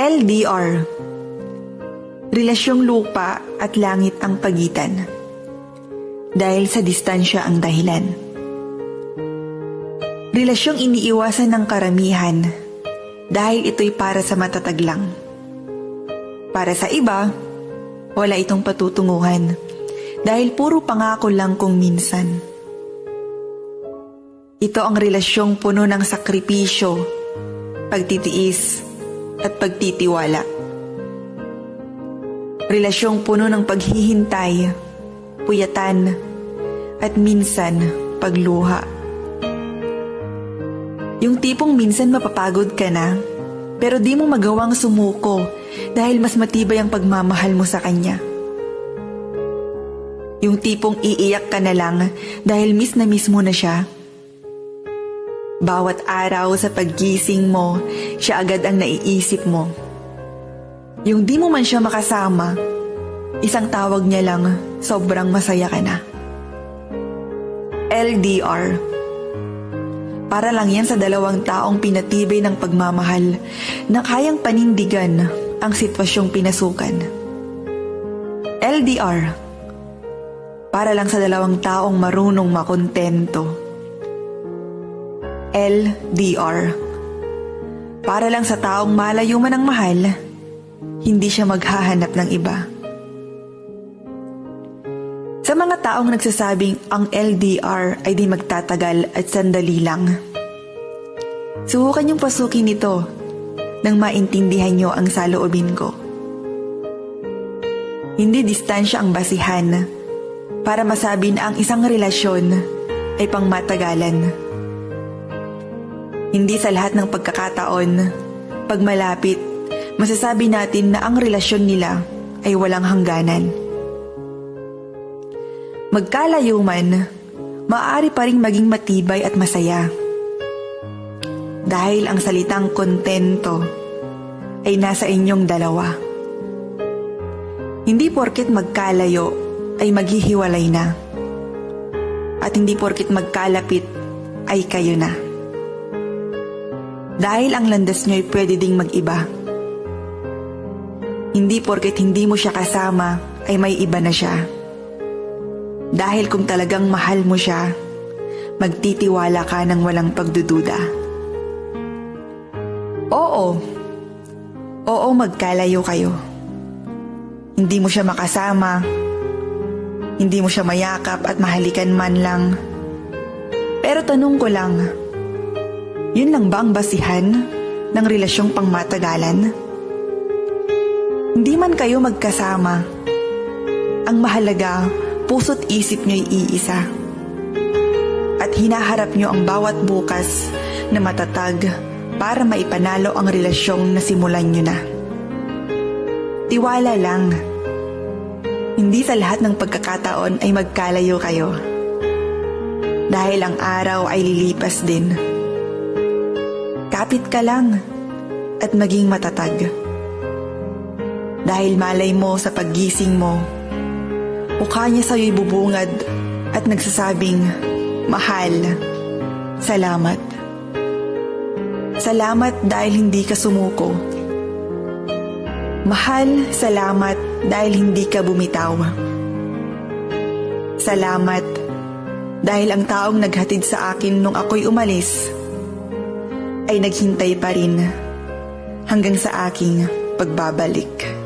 LDR. Relasyong lupa at langit ang pagitan. Dahil sa distansya ang dahilan. Relasyong iniiwasan ng karamihan dahil ito'y para sa matatag lang. Para sa iba, wala itong patutunguhan dahil puro pangako lang kung minsan. Ito ang relasyong puno ng sakripisyo, pagtitiis at pagtitiwala. Relasyong puno ng paghihintay, puyatan, at minsan pagluha. Yung tipong minsan mapapagod ka na, pero di mo magawang sumuko dahil mas matibay ang pagmamahal mo sa kanya. Yung tipong iiyak ka na lang dahil miss mo na siya. Bawat araw sa paggising mo, siya agad ang naiisip mo. Yung di mo man siya makasama, isang tawag niya lang, sobrang masaya ka na. LDR. Para lang yan sa dalawang taong pinatibay ng pagmamahal na kayang panindigan ang sitwasyong pinasukan. LDR. Para lang sa dalawang taong marunong makontento. LDR. Para lang sa taong malayo man ang mahal, hindi siya maghahanap ng iba. Sa mga taong nagsasabing ang LDR ay di magtatagal at sandali lang, subukan niyong pasukin ito nang maintindihan niyo ang saloobin ko. Hindi distansya ang basihan para masabi na ang isang relasyon ay pangmatagalan. Hindi sa lahat ng pagkakataon, pag malapit, masasabi natin na ang relasyon nila ay walang hangganan. Magkalayo man, maaari pa ring maging matibay at masaya. Dahil ang salitang kontento ay nasa inyong dalawa. Hindi porket magkalayo ay maghihiwalay na. At hindi porket magkalapit ay kayo na. Dahil ang landas nyo'y pwede ding mag-iba. Hindi porket hindi mo siya kasama ay may iba na siya. Dahil kung talagang mahal mo siya, magtitiwala ka ng walang pagdududa. Oo, magkalayo kayo. Hindi mo siya makasama, hindi mo siya mayakap at mahalikan man lang. Pero tanong ko lang, yun lang ba ang basihan ng relasyong pangmatagalan? Hindi man kayo magkasama, ang mahalaga, puso't isip nyo'y iisa. At hinaharap nyo ang bawat bukas na matatag para maipanalo ang relasyong nasimulan nyo na. Tiwala lang. Hindi sa lahat ng pagkakataon ay magkalayo kayo. Dahil ang araw ay lilipas din. Kapit ka lang at maging matatag. Dahil malay mo sa paggising mo, mukha niya sa'yo'y bubungad at nagsasabing, mahal, salamat. Salamat dahil hindi ka sumuko. Mahal, salamat dahil hindi ka bumitaw. Salamat dahil ang taong naghatid sa akin nung ako'y umalis ay naghintay pa rin hanggang sa aking pagbabalik.